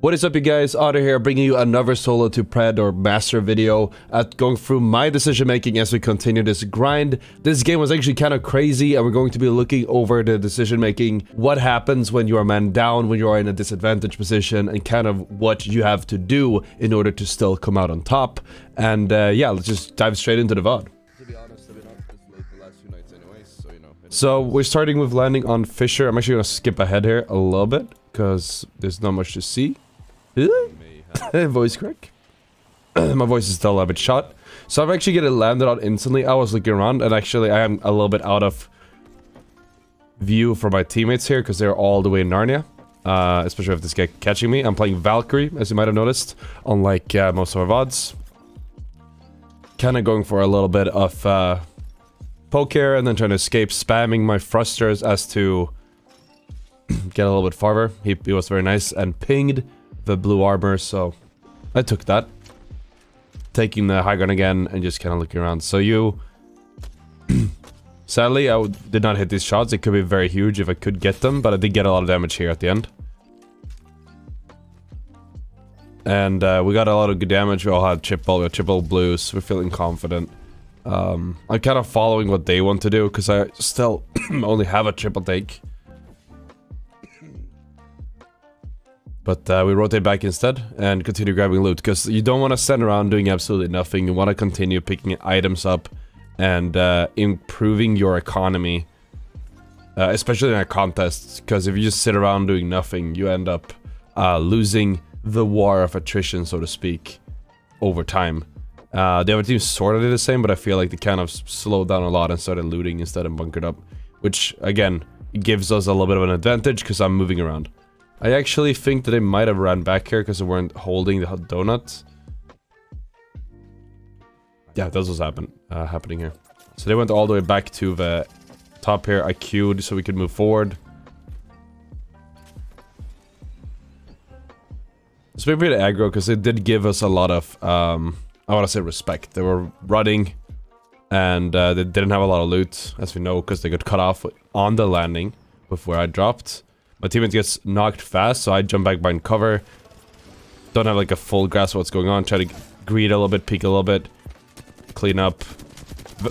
What is up, you guys? Ottr here, bringing you another solo to pred or master video at going through my decision making as we continue this grind. This game was actually kind of crazy, and we're going to be looking over the decision making, what happens when you are man down, when you are in a disadvantaged position, and kind of what you have to do in order to still come out on top. And yeah, let's just dive straight into the VOD. To be honest, I've been up this late the last few nights anyways, so you know. So we're starting with landing on Fisher. I'm actually gonna skip ahead here a little bit because there's not much to see. Voice crack. My voice is still a little bit shot. So I'm actually getting landed on instantly. I was looking around, and actually I am a little bit out of view for my teammates here because they're all the way in Narnia. Especially with this guy catching me. I'm playing Valkyrie, as you might have noticed, unlike most of our VODs. Kind of going for a little bit of poke here and then trying to escape, spamming my thrusters as to get a little bit farther. He was very nice and pinged the blue armor, so I took that. Taking the high ground again and just kind of looking around. So you... Sadly, I did not hit these shots. It could be very huge if I could get them, but I did get a lot of damage here at the end. And we got a lot of good damage. We all had triple blues. We're feeling confident. I'm kind of following what they want to do because I still only have a triple take. But we rotate back instead and continue grabbing loot because you don't want to stand around doing absolutely nothing. You want to continue picking items up and improving your economy, especially in a contest, because if you just sit around doing nothing, you end up losing the war of attrition, so to speak, over time. The other team sort of did the same, but I feel like they kind of slowed down a lot and started looting instead of bunkered up, which, again, gives us a little bit of an advantage because I'm moving around. I actually think that they might have ran back here because they weren't holding the donut. Yeah, that's what's happening here. So they went all the way back to the top here. I queued so we could move forward. It's been pretty aggro because it did give us a lot of, I want to say respect. They were running and they didn't have a lot of loot, as we know, because they got cut off on the landing with where I dropped. My teammate gets knocked fast, so I jump back behind cover. Don't have like a full grasp of what's going on. Try to greed a little bit, peek a little bit, clean up.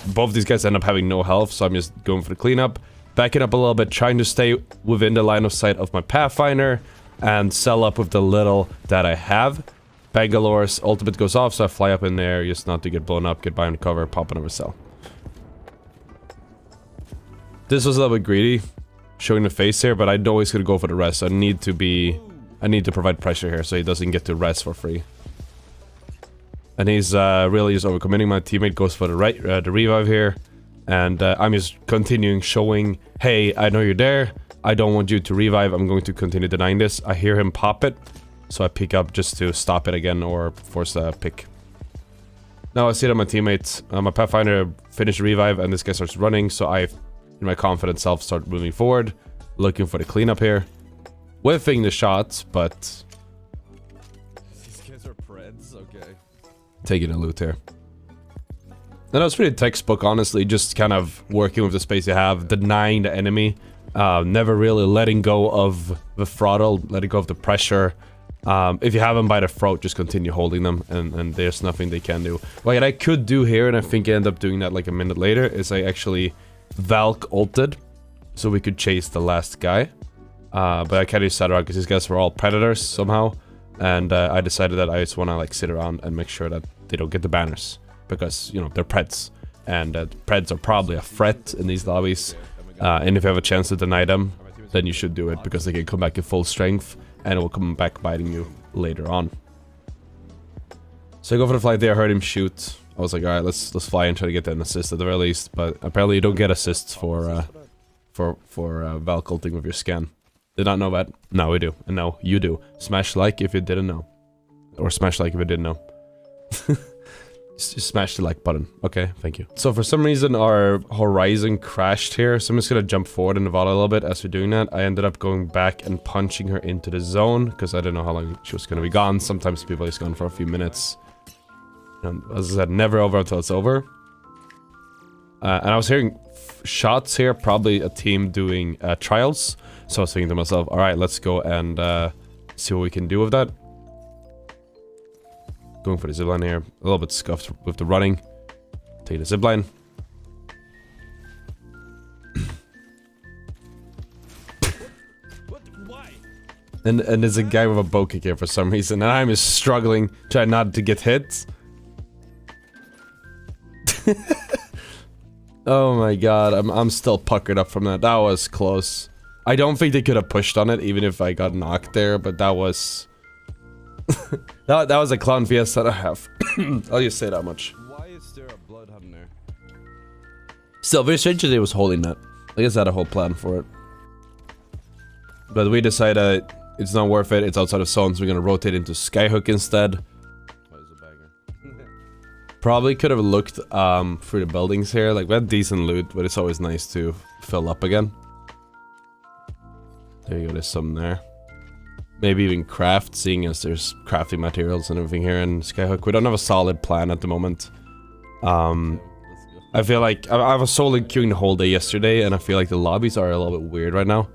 Both of these guys end up having no health, so I'm just going for the cleanup. Backing up a little bit, trying to stay within the line of sight of my Pathfinder and sell up with the little that I have. Bangalore's ultimate goes off, so I fly up in there just not to get blown up, get behind cover, pop another cell. This was a little bit greedy, showing the face here, but I always could go for the rest. I need to provide pressure here so he doesn't get to rest for free. And he's really just overcommitting. My teammate goes for the revive here, and I'm just continuing showing, hey, I know you're there. I don't want you to revive. I'm going to continue denying this. I hear him pop it, so I pick up just to stop it again or force a pick. Now I see that my teammate, my Pathfinder, finished the revive, and this guy starts running, so I, in my confident self, start moving forward, looking for the cleanup here, whiffing the shots, but these guys are preds, okay. Taking a loot here. And that was pretty textbook, honestly, just kind of working with the space you have, denying the enemy, never really letting go of the throttle, letting go of the pressure. If you have them by the throat, just continue holding them, and there's nothing they can do. What I could do here, and I think I end up doing that like a minute later, is I actually Valk ulted, so we could chase the last guy. But I kind of sat around because these guys were all predators somehow, and I decided that I just want to like sit around and make sure that they don't get the banners, because you know they're preds, and preds are probably a threat in these lobbies. And if you have a chance to deny them, then you should do it because they can come back in full strength, and it will come back biting you later on. So I go for the flight there. I heard him shoot. I was like, all right, let's fly and try to get an assist at the very least. But apparently you don't get assists for Valk ulting with your scan. Did not know that. Now we do, and no, you do. Smash like if you didn't know, or smash like if you didn't know. Just smash the like button. Okay, thank you. So for some reason our horizon crashed here, so I'm just gonna jump forward in the VOD a little bit as we're doing that. I ended up going back and punching her into the zone because I didn't know how long she was gonna be gone. Sometimes people are just gone for a few minutes. And as I said, never over until it's over. And I was hearing shots here, probably a team doing trials. So I was thinking to myself, alright, let's go and See what we can do with that. Going for the zipline here. A little bit scuffed with the running. Take the zipline. Why? And there's a guy with a bow kick here for some reason, and I'm just struggling, trying not to get hit. Oh my god, I'm still puckered up from that. That was close. I don't think they could have pushed on it, even if I got knocked there, but that was... that was a clown fiesta and a half. I'll just say that much. Why is there a blood hunter? Still, very strange that it was holding that. I guess I had a whole plan for it. But we decided it's not worth it, it's outside of zone, so we're gonna rotate into Skyhook instead. Oh, it's a banger. Probably could have looked through the buildings here. Like, we had decent loot, but it's always nice to fill up again. There you go, there's some there. Maybe even craft, seeing as there's crafting materials and everything here in Skyhook. We don't have a solid plan at the moment. I feel like I was solely queuing the whole day yesterday, and I feel like the lobbies are a little bit weird right now.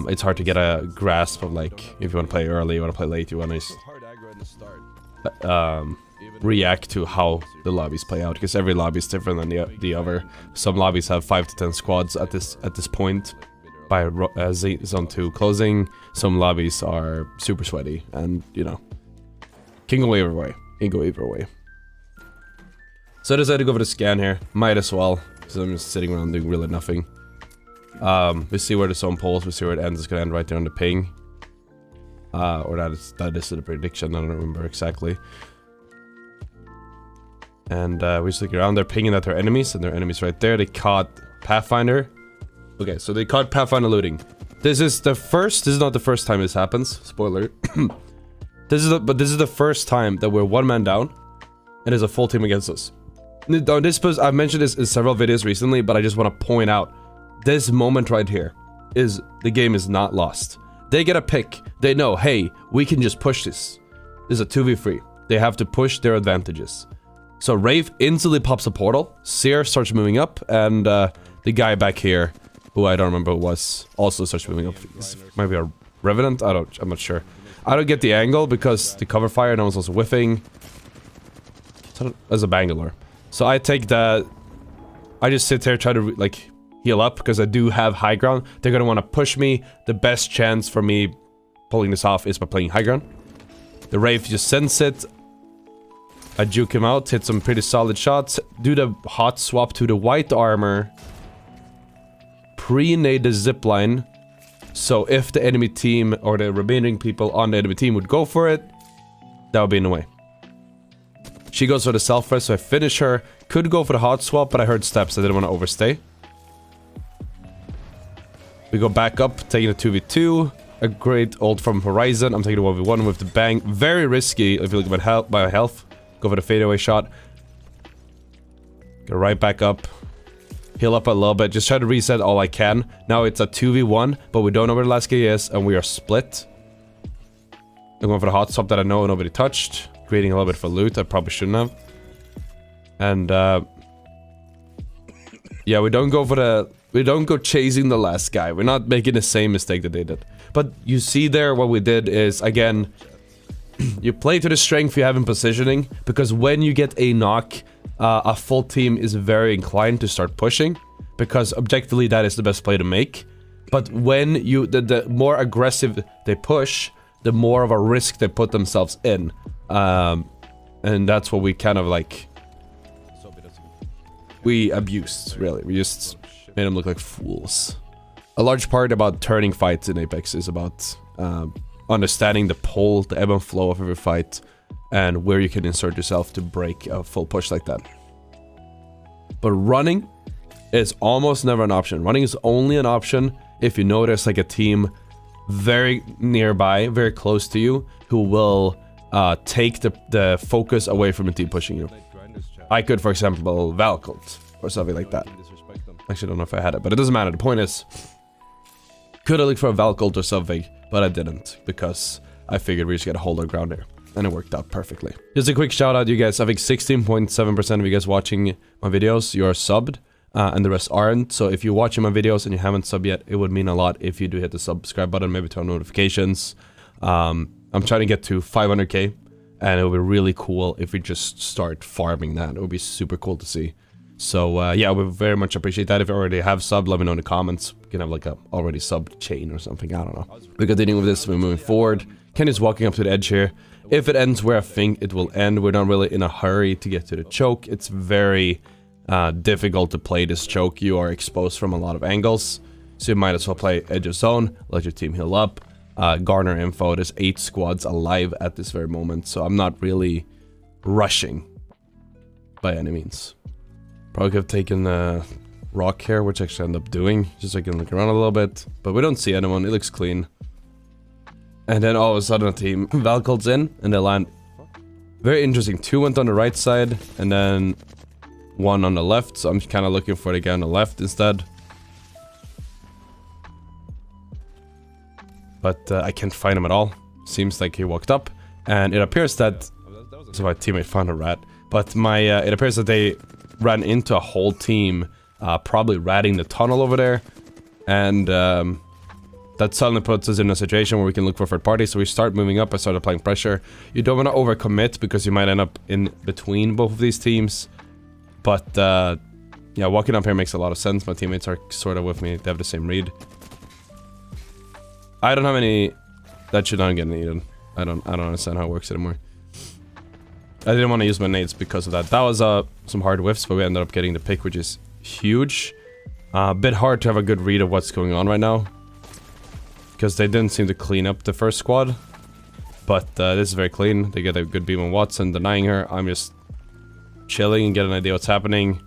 It's hard to get a grasp of, like, if you want to play early, you want to play late, you want to Hard aggro in the start. react to how the lobbies play out, because every lobby is different than the other. Some lobbies have 5 to 10 squads at this point by zone 2 closing. Some lobbies are super sweaty, and you know, can go either way. So I decided to go for the scan here. Might as well, because I'm just sitting around doing really nothing. We see where the zone pulls, we see where it ends. It's gonna end right there on the ping. Or that is the prediction, I don't remember exactly. And we just look around, they're pinging at their enemies, and their enemies right there. They caught Pathfinder. Okay, so they caught Pathfinder looting. This is not the first time this happens. Spoiler. This is the first time that we're one man down, and there's a full team against us. I've mentioned this in several videos recently, but I just want to point out, this moment right here is, the game is not lost. They get a pick. They know, hey, we can just push this. This is a 2v3. They have to push their advantages. So Wraith instantly pops a portal. Seer starts moving up, and the guy back here, who I don't remember who was, also starts moving up. Maybe a Revenant? I'm not sure. I don't get the angle because the cover fire, no one's also whiffing. As a Bangalore. So I take that. I just sit here, try to like heal up because I do have high ground. They're gonna want to push me. The best chance for me pulling this off is by playing high ground. The Wraith just sends it. I juke him out, hit some pretty solid shots. Do the hot swap to the white armor. Pre-nade the zipline. So if the enemy team or the remaining people on the enemy team would go for it, that would be in the way. She goes for the self-res, so I finish her. Could go for the hot swap, but I heard steps. I didn't want to overstay. We go back up, taking a 2v2. A great ult from Horizon. I'm taking a 1v1 with the bang. Very risky if you look at my health. Go for the fadeaway shot. Go right back up. Heal up a little bit. Just try to reset all I can. Now it's a 2v1, but we don't know where the last guy is, and we are split. I'm going for the hot swap that I know nobody touched. Creating a little bit for loot. I probably shouldn't have. And, yeah, we don't go chasing the last guy. We're not making the same mistake that they did. But you see there, what we did is, again, you play to the strength you have in positioning, because when you get a knock, a full team is very inclined to start pushing, because objectively that is the best play to make. But when the more aggressive they push, the more of a risk they put themselves in. And that's what we kind of like... We abused, really. We just made them look like fools. A large part about turning fights in Apex is about understanding the pull, the ebb and flow of every fight, and where you can insert yourself to break a full push like that. But running is almost never an option. Running is only an option if you know there's like a team very nearby, very close to you, who will take the focus away from the team pushing you. I could, for example, Valcult or something like that. Actually, I don't know if I had it, but it doesn't matter. The point is, could I look for a Valcult or something, but I didn't, because I figured we just gotta hold our ground here. And it worked out perfectly. Just a quick shout out, you guys. I think 16.7% of you guys watching my videos, you are subbed, and the rest aren't. So if you're watching my videos and you haven't subbed yet, it would mean a lot if you do hit the subscribe button, maybe turn on notifications. I'm trying to get to 500k, and it would be really cool if we just start farming that. It would be super cool to see. So yeah, we very much appreciate that. If you already have sub, let me know in the comments. We can have like a already sub chain or something, I don't know. We're continuing with this, we're moving forward. Kenny's walking up to the edge here. If it ends where I think it will end, we're not really in a hurry to get to the choke. It's very difficult to play this choke. You are exposed from a lot of angles, so you might as well play edge of zone, let your team heal up, garner info. There's 8 squads alive at this very moment, so I'm not really rushing by any means. Probably could have taken the rock here, which I actually end up doing, just so I can look around a little bit. But we don't see anyone, it looks clean. And then all of a sudden a team Valkyries in, and they land. Very interesting, 2 went on the right side, and then 1 on the left, so I'm kind of looking for the guy on the left instead. But I can't find him at all. Seems like he walked up, and it appears that... So my teammate found a rat. But it appears that they ran into a whole team, probably ratting the tunnel over there. And that suddenly puts us in a situation where we can look for third party. So we start moving up, I start applying pressure. You don't want to overcommit because you might end up in between both of these teams. But yeah, walking up here makes a lot of sense. My teammates are sort of with me, they have the same read. I don't have any... That should not get needed. I don't understand how it works anymore. I didn't want to use my nades because of that. That was some hard whiffs, but we ended up getting the pick, which is huge. A bit hard to have a good read of what's going on right now, because they didn't seem to clean up the first squad. But this is very clean. They get a good beam on Watson, denying her. I'm just chilling and get an idea what's happening.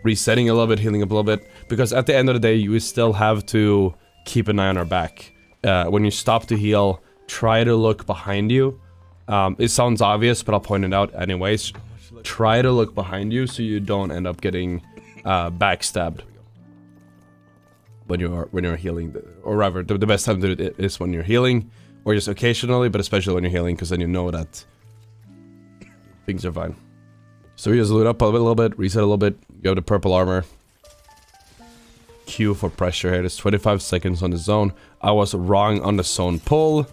Resetting a little bit, healing up a little bit. Because at the end of the day, you still have to keep an eye on our back. When you stop to heal, try to look behind you. It sounds obvious, but I'll point it out anyways. Try to look behind you so you don't end up getting backstabbed when you're healing, or rather, the best time to do it is when you're healing, or just occasionally, but especially when you're healing, because then you know that things are fine. So we just loot up a little bit, reset a little bit, go to purple armor. Q for pressure here. There's 25 seconds on the zone. I was wrong on the zone pull.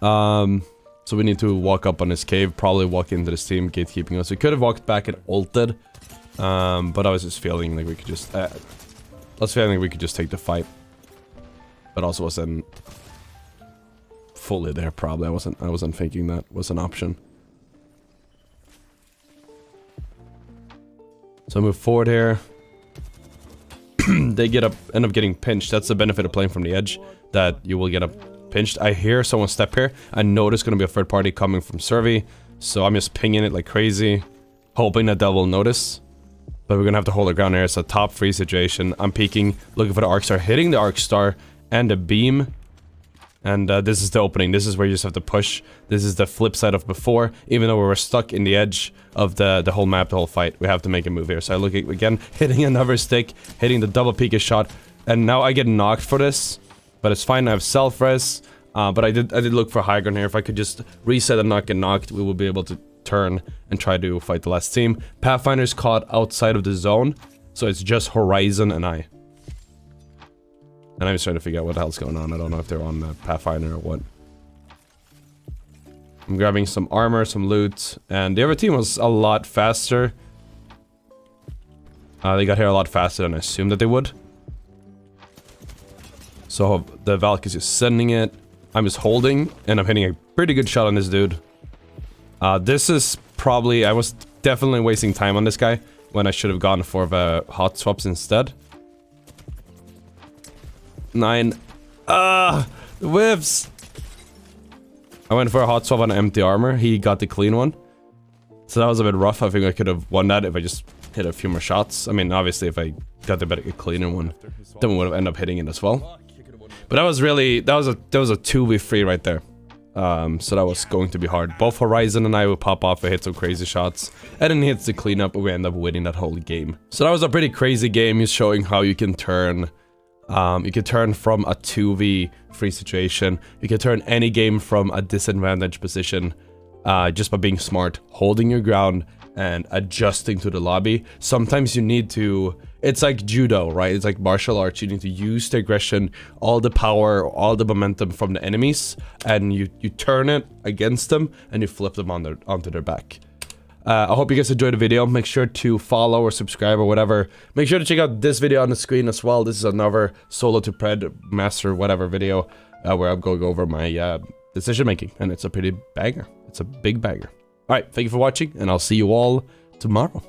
So we need to walk up on this cave, probably walk into this team, gatekeeping us. We could have walked back and ulted, but I was just feeling like we could just... I was feeling like we could just take the fight. But also wasn't fully there, probably. I wasn't thinking that was an option. So I move forward here. They end up getting pinched. That's the benefit of playing from the edge, that you will get pinched. I hear someone step here. I know there's gonna be a third party coming from Survey, so I'm just pinging it like crazy, hoping that they'll notice. But we're gonna have to hold our ground here. It's a top 3 situation. I'm peeking, looking for the arc star, hitting the arc star and the beam. And this is the opening. This is where you just have to push. This is the flip side of before. Even though we were stuck in the edge of the whole map, the whole fight, we have to make a move here. So I look at, again, hitting another stick, hitting the double peek shot, and now I get knocked for this. But it's fine, I have self-res. But I did look for high ground here. If I could just reset and not get knocked, we will be able to turn and try to fight the last team. Pathfinder's caught outside of the zone, so it's just Horizon and I. And I'm just trying to figure out what the hell's going on. I don't know if they're on the Pathfinder or what. I'm grabbing some armor, some loot, and the other team was a lot faster. They got here a lot faster than I assumed that they would. So the Valk is just sending it. I'm just holding, and I'm hitting a pretty good shot on this dude. This is probably... I was definitely wasting time on this guy when I should have gone for the hot swaps instead. 9. The whiffs! I went for a hot swap on empty armor. He got the clean one. So that was a bit rough. I think I could have won that if I just hit a few more shots. I mean, obviously, if I got the better, cleaner one, then we would have ended up hitting it as well. But that was really... That was a 2v3 right there. So that was going to be hard. Both Horizon and I would pop off and hit some crazy shots. And then he hits the cleanup, and we end up winning that whole game. So that was a pretty crazy game. He's showing how you can turn... you can turn from a 2v3 situation. You can turn any game from a disadvantaged position just by being smart, holding your ground, and adjusting to the lobby. Sometimes you need to It's like judo, right? It's like martial arts. You need to use the aggression, all the power, all the momentum from the enemies, and you turn it against them, and you flip them onto their back. I hope you guys enjoyed the video. Make sure to follow or subscribe or whatever. Make sure to check out this video on the screen as well. This is another solo to pred master whatever video where I'm going over my decision making, and it's a pretty banger. It's a big banger. All right, thank you for watching, and I'll see you all tomorrow.